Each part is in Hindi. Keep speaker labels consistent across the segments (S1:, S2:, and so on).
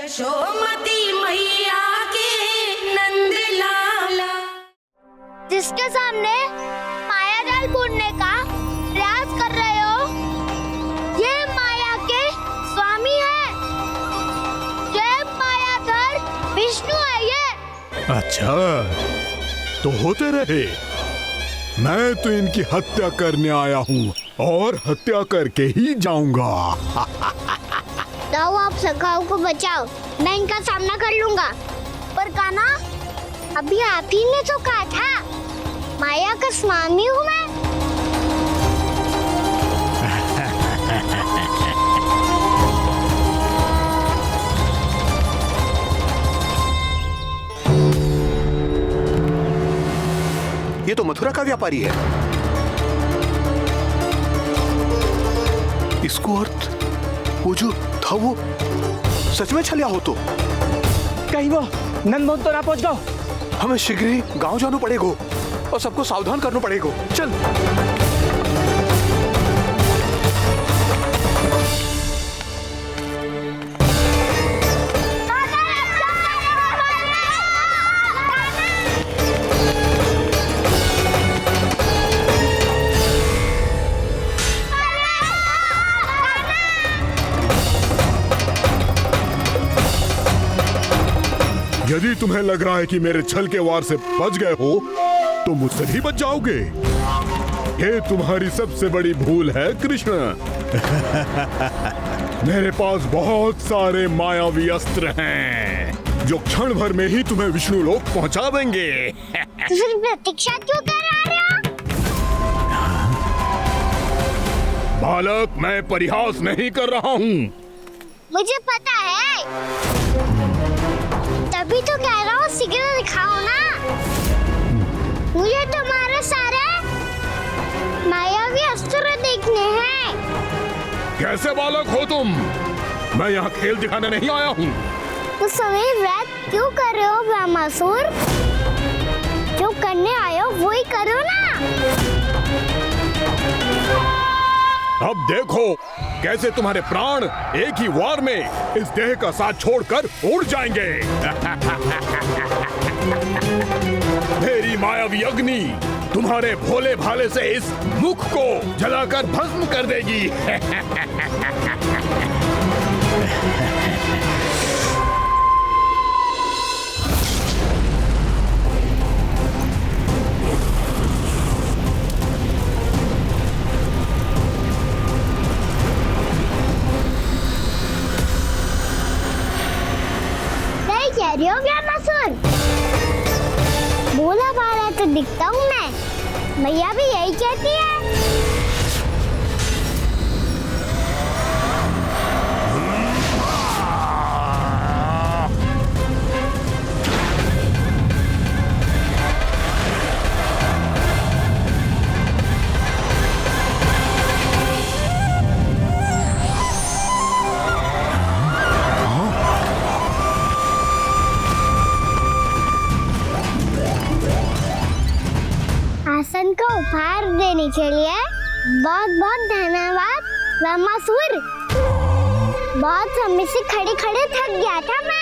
S1: यशोमती मैया के नंद लाला।
S2: जिसके सामने माया जाल बूनने का प्रयास कर रहे हो, ये माया के स्वामी है। ये मायाधर विष्णु है ये।
S3: अच्छा, तो होते रहे। मैं तो इनकी हत्या करने आया हूँ और हत्या करके ही जाऊंगा।
S2: जाओ आप सखाओ को बचाओ, मैं इनका सामना कर लूंगा। पर कान्हा, अभी आप ही ने तो कहा था माया का स्वामी हूँ मैं।
S4: ये तो मथुरा का व्यापारी है। इसको अर्थ वो जो था वो सच में छलिया हो तो
S5: कहीं वो नंदमोहन तो ना पहुंच गो।
S4: हमें शीघ्र ही गांव जाना पड़ेगा और सबको सावधान करना पड़ेगा। चल।
S3: यदि तुम्हें लग रहा है कि मेरे छल के वार से बच गए हो, तो मुझसे भी बच जाओगे। ये तुम्हारी सबसे बड़ी भूल है कृष्ण। मेरे पास बहुत सारे मायावी अस्त्र हैं, जो क्षण भर में ही तुम्हें विष्णु लोक पहुंचा देंगे।
S2: तो फिर प्रतीक्षा क्यों कर रहे हो?
S3: बालक, मैं परिहास नहीं कर रहा हूँ।
S2: मुझे पता है, तभी तो कह रहा हूँ शीघ्र दिखाओ ना। मुझे तुम्हारे सारे मायावी अस्त्र देखने हैं।
S3: कैसे बालक हो तुम? मैं यहाँ खेल दिखाने नहीं आया हूँ।
S2: उस समय वैद क्यों कर रहे हो ब्रह्मासुर? जो करने आए हो वो ही करो ना।
S3: अब देखो कैसे तुम्हारे प्राण एक ही वार में इस देह का साथ छोड़कर उड़ जाएंगे। मेरी मायावी अग्नि तुम्हारे भोले भाले से इस मुख को जलाकर भस्म कर देगी।
S2: कह रही हो ब्रह्मासुर? भोला भाला तो दिखता हूँ मैं। मैया भी यही कहती है। आसन को उपहार देने के लिए बहुत बहुत धन्यवाद ब्रह्मासुर। बहुत समय से खड़े खड़े थक गया था मैं।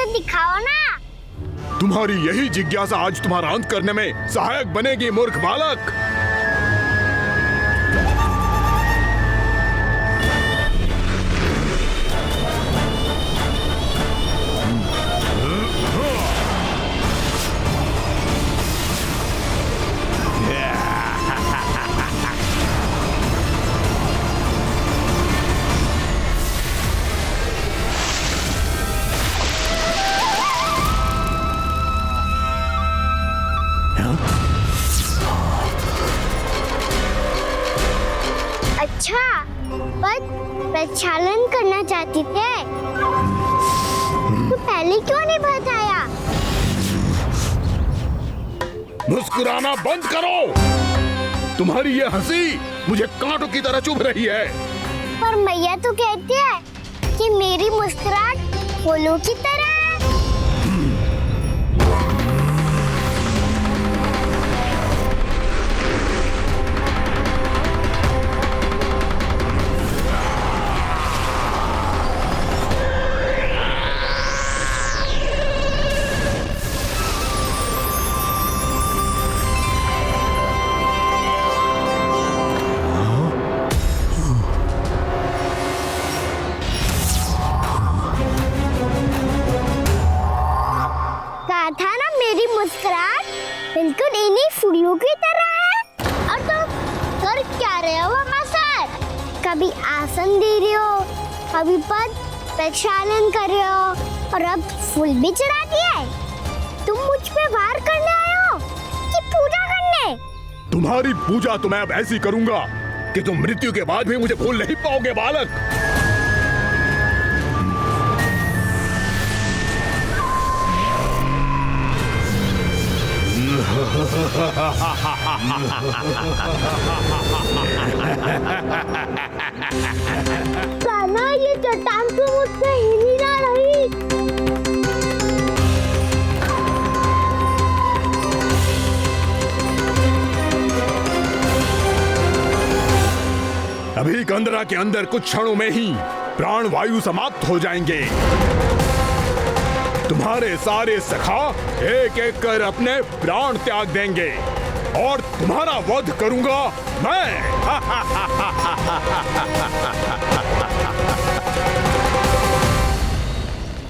S2: दिखाओ ना।
S3: तुम्हारी यही जिज्ञासा आज तुम्हारा अंत करने में सहायक बनेगी मूर्ख बालक।
S2: अच्छा, पर प्रक्षालन करना चाहती थे तो पहले क्यों नहीं बताया?
S3: मुस्कुराना बंद करो। तुम्हारी ये हंसी मुझे कांटों की तरह चुभ रही है।
S2: पर मैया तो कहती है कि मेरी मुस्कुराहट फूलों की तरह है। कहा था ना मेरी मुस्कुराहट बिल्कुल इन्हीं फूलों की तरह है। और तुम कर क्या रहे हो सर? कभी आसन दे रहे हो, कभी पद प्रक्षालन कर रहे हो और अब फूल भी चढ़ा दिए। तुम मुझ पे वार करने आए हो कि पूजा करने?
S3: तुम्हारी पूजा तो मैं अब ऐसी करूंगा कि तुम मृत्यु के बाद भी मुझे भूल नहीं पाओगे बालक।
S2: कान्हा, ये चट्टान तो मुझसे हिली ना रही।
S3: अभी कंदरा के अंदर कुछ क्षणों में ही प्राण वायु समाप्त हो जाएंगे। तुम्हारे सारे सखा एक एक कर अपने प्राण त्याग देंगे और तुम्हारा वध करूंगा मैं।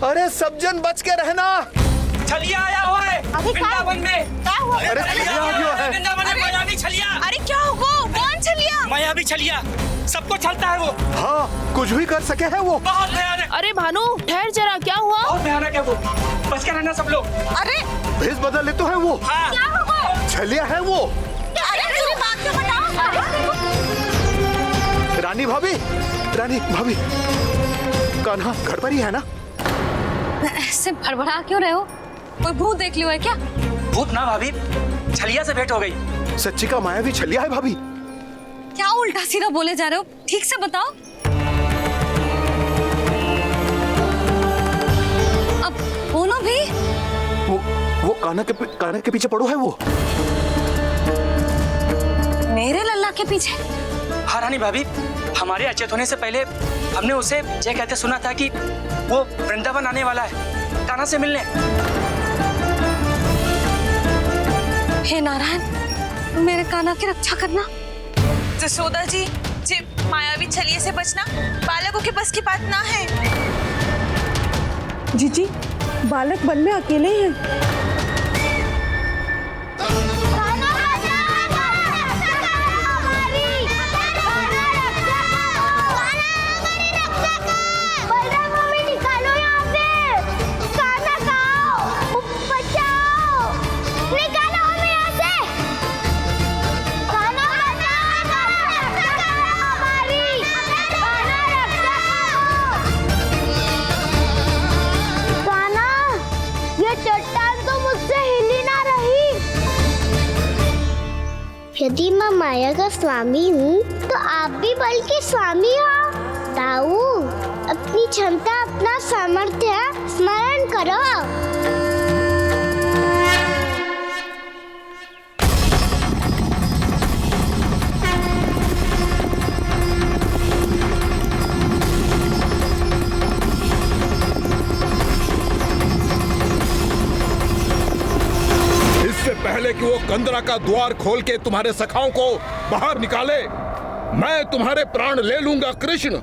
S4: अरे सब जन बच के रहना।
S6: छलिया आया हुआ है वृंदावन में।
S2: क्या हुआ?
S4: अरे छलिया आ गया है।
S6: वृंदावन में मायावी छलिया।
S1: अरे क्या होगा? कौन छलिया?
S6: मायावी छलिया सबको छलता है वो।
S4: हाँ, कुछ भी कर सके है वो।
S6: बहुत भयानक।
S1: अरे भानु ठहर जरा, क्या हुआ?
S6: बहुत भयानक है वो। बच के रहना सब लोग।
S1: अरे
S4: भेष बदल ले तो है वो।
S6: हाँ।
S1: क्या होगा?
S4: छलिया है वो।
S1: अरे पूरी बात तो बताओ।
S4: रानी भाभी, रानी भाभी, कान्हा घर पर ही है ना?
S7: ऐसे बड़बड़ा क्यों रहे हो? कोई भूत देख लियो है क्या?
S6: भूत ना भाभी, छलिया से भेंट हो गई।
S4: सच्ची का मायावी छलिया है भाभी।
S7: क्या उल्टा सीधा बोले जा रहे हो? ठीक से बताओ। अब बोलो भी।
S4: वो कान्हा के पीछे पड़ो है वो।
S7: मेरे लल्ला के पीछे?
S6: हाँ रानी भाभी, हमारे अचेत होने से पहले हमने उसे ये कहते सुना था कि वो वृंदावन आने वाला है कान्हा से मिलने।
S7: हे नारायण, मेरे कान्हा की रक्षा करना।
S1: जसोदा जी, मायावी छलिए से बचना बालकों के बस की बात ना है।
S8: जीजी, बालक वन में अकेले हैं।
S2: यदि मैं माया का स्वामी हूँ तो आप भी बल के स्वामी हो। ताऊ, अपनी क्षमता, अपना सामर्थ्य स्मरण करो।
S3: पहले कि वो कंदरा का द्वार खोल के तुम्हारे सखाओं को बाहर निकाले, मैं तुम्हारे प्राण ले लूंगा कृष्ण।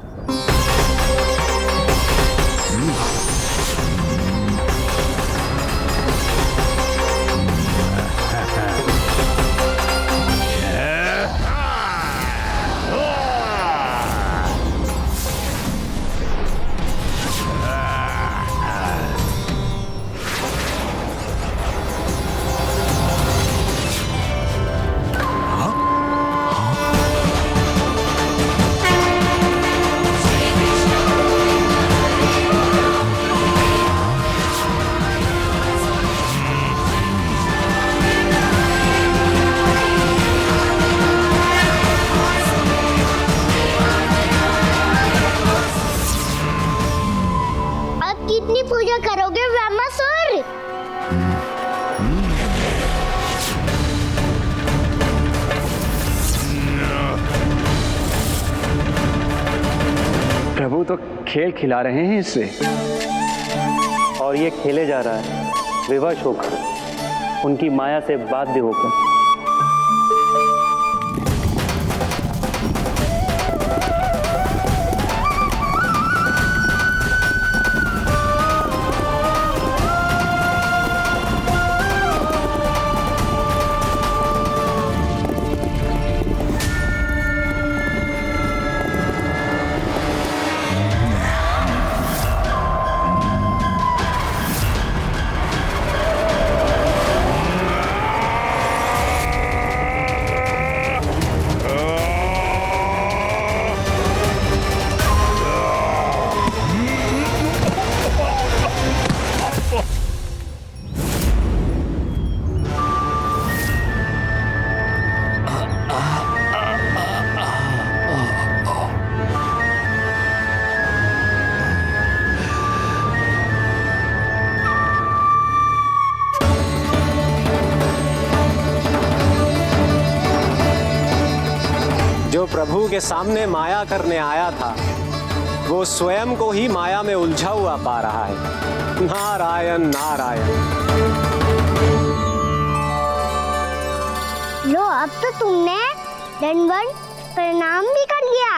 S9: प्रभु तो खेल खिला रहे हैं इससे।
S10: और ये खेले जा रहा है विवश होकर, उनकी माया से बाध्य होकर।
S11: जो प्रभु के सामने माया करने आया था, वो स्वयं को ही माया में उलझा हुआ पा रहा है। नारायण नारायण।
S2: लो, अब तो तुमने दंडवत प्रणाम भी कर लिया,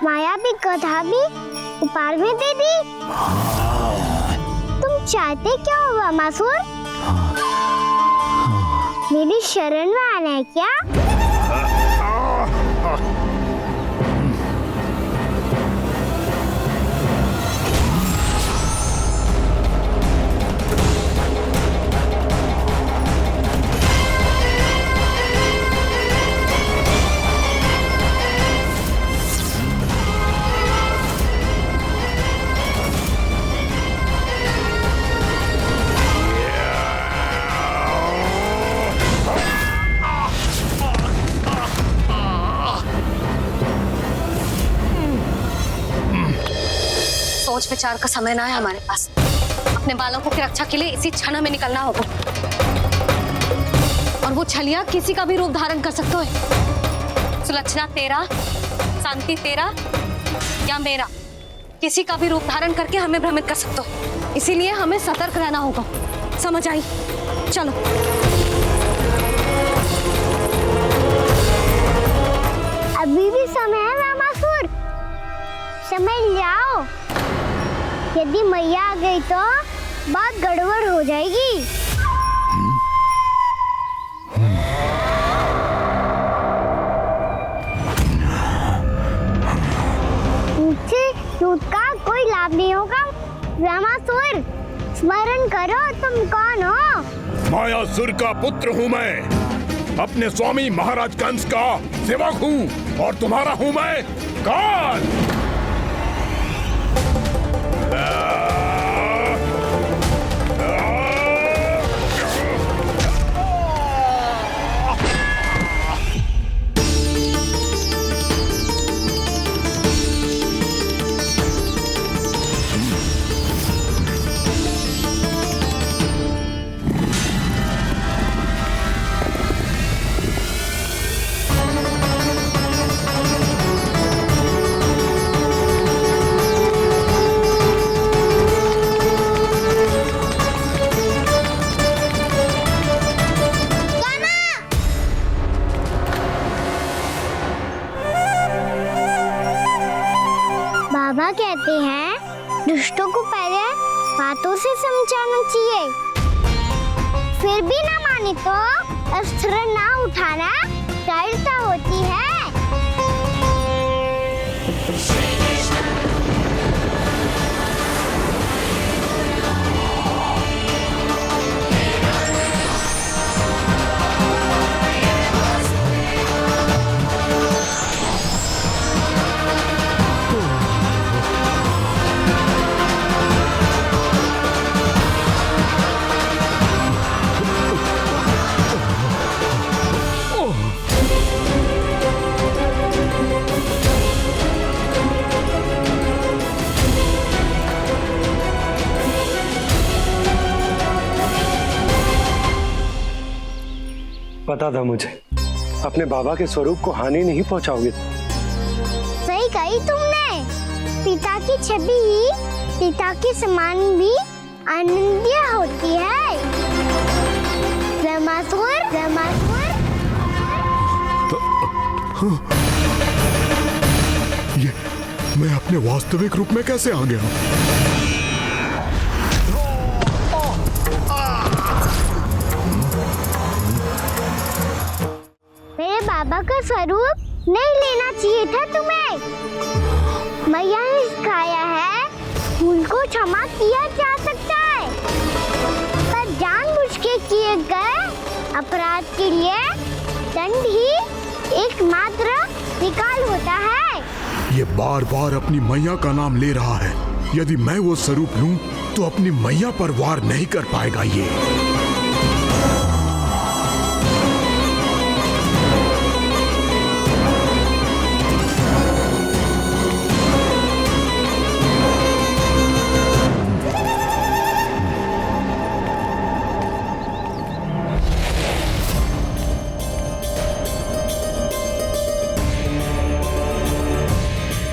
S2: माया भी कथा भी उपहार भी दे दी। तुम चाहते क्या हो वामासुर? मेरी शरण में आना है क्या?
S7: सोच विचार का समय ना है हमारे पास। अपने बालकों की रक्षा के लिए इसी क्षण में निकलना होगा। और वो छलिया किसी का भी रूप धारण कर सकते हो। सुलक्षणा तेरा, शांति तेरा या मेरा, किसी का भी रूप धारण करके हमें भ्रमित कर सकते हो। इसीलिए हमें सतर्क रहना होगा। समझ आई? चलो।
S2: अभी भी समय है वामासुर, समझ जाओ। यदि मैया आ गई तो बात गड़बड़ हो जाएगी। मुझसे दूध का कोई लाभ नहीं होगा। वामासुर, स्मरण करो तुम कौन हो।
S3: मायासुर का पुत्र हूँ मैं, अपने स्वामी महाराज कंस का सेवक हूँ, और तुम्हारा हूँ मैं काल।
S2: बाबा कहते हैं दुष्टों को पहले बातों से समझाना चाहिए, फिर भी ना माने तो अस्त्र ना उठाना दृढ़ता होती है।
S11: पता था मुझे, अपने बाबा के स्वरूप को हानि नहीं पहुंचाओगे।
S2: सही कही सही तुमने। पिता की छवि ही पिता के समान भी आनंदीय होती है। ब्रह्मासुर, ब्रह्मासुर।
S3: ये मैं अपने वास्तविक रूप में कैसे आ गया?
S2: मेरे बाबा का स्वरूप नहीं लेना चाहिए था तुम्हें। मैया ने सिखाया है भूल को क्षमा किया जा सकता है, पर जानबूझ के किए गए अपराध के लिए दंड ही एकमात्र निकाल होता है।
S3: ये बार बार अपनी मैया का नाम ले रहा है। यदि मैं वो स्वरूप लूं तो अपनी मैया पर वार नहीं कर पाएगा ये।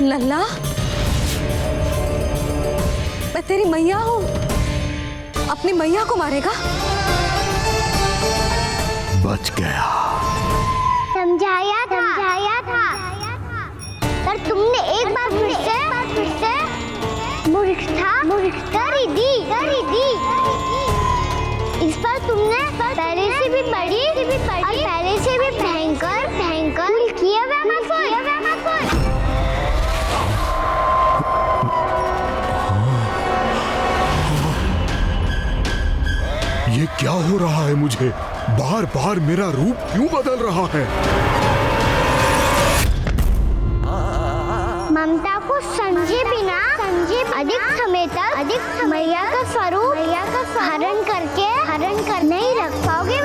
S7: लल्ला, मैं तेरी मैया हूँ, अपनी मैया को मारेगा?
S3: बच गया।
S2: समझाया था, पर तुमने एक बार फिर से मूर्खता कर ही दी। इस पर तुमने पहले से भी बड़ी और पहले से भी भयंकर भूल किया ब्रह्मासुर।
S3: ये क्या हो रहा है मुझे? बार बार मेरा रूप क्यों बदल रहा है?
S2: ममता को समझे बिना अधिक समय तक मैया का स्वरूप हरण कर नहीं रख पाओगे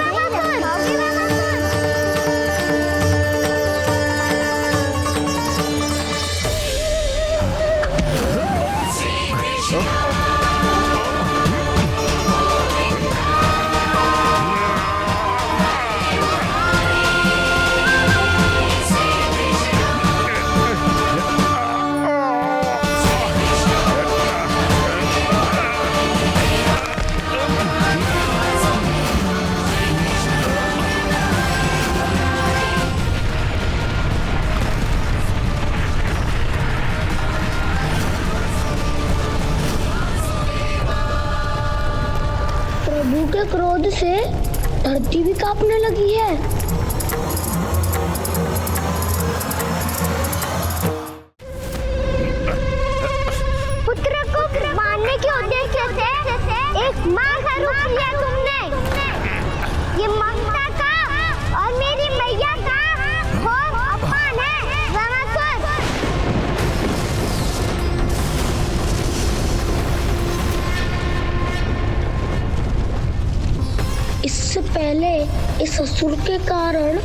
S2: प्रभु के क्रोध से धरती भी कांपने लगी है। पुत्र को मारने के उद्देश्य से एक मां का रूप लिया तुमने। ये ममता का और मेरी मैया का घोर अपमान है ब्रह्मासुर। इससे पहले इस असुर के कारण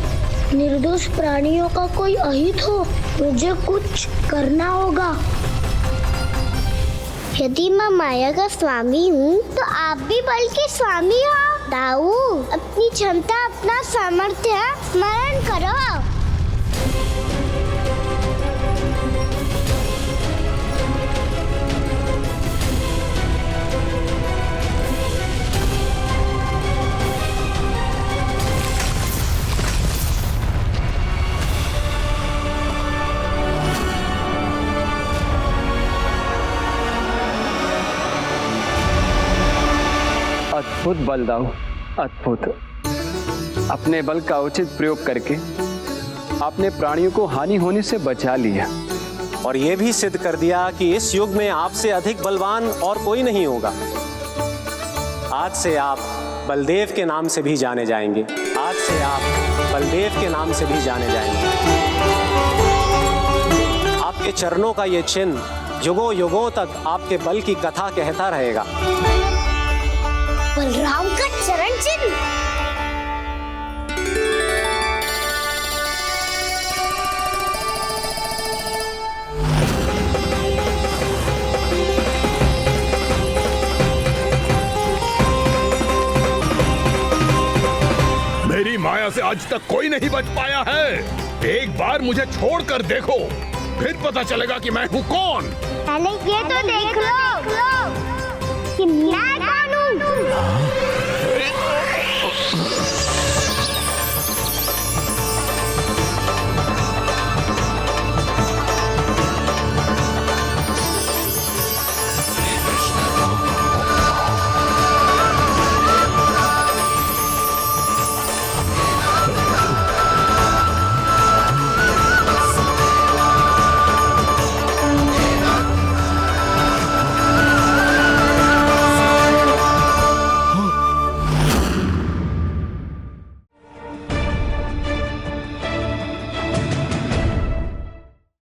S2: निर्दोष प्राणियों का कोई अहित हो, मुझे कुछ करना होगा। यदि मैं माया का स्वामी हूँ तो आप भी बल के स्वामी हो। दाऊ, अपनी क्षमता, अपना सामर्थ्य स्मरण करो।
S9: अद्भुत बलदाऊ, अद्भुत। अपने बल का उचित प्रयोग करके आपने प्राणियों को हानि होने से बचा लिया
S11: और ये भी सिद्ध कर दिया कि इस युग में आपसे अधिक बलवान और कोई नहीं होगा। आज से आप बलदेव के नाम से भी जाने जाएंगे। आज से आप बलदेव के नाम से भी जाने जाएंगे। आपके चरणों का ये चिन्ह युगों युगों तक आपके बल की कथा कहता रहेगा।
S2: बलराम का चरण चिन्ह।
S3: मेरी माया से आज तक कोई नहीं बच पाया है। एक बार मुझे छोड़कर देखो, फिर पता चलेगा कि मैं हूँ कौन।
S2: पहले ये तो देख लो कि मैं कौन हूँ।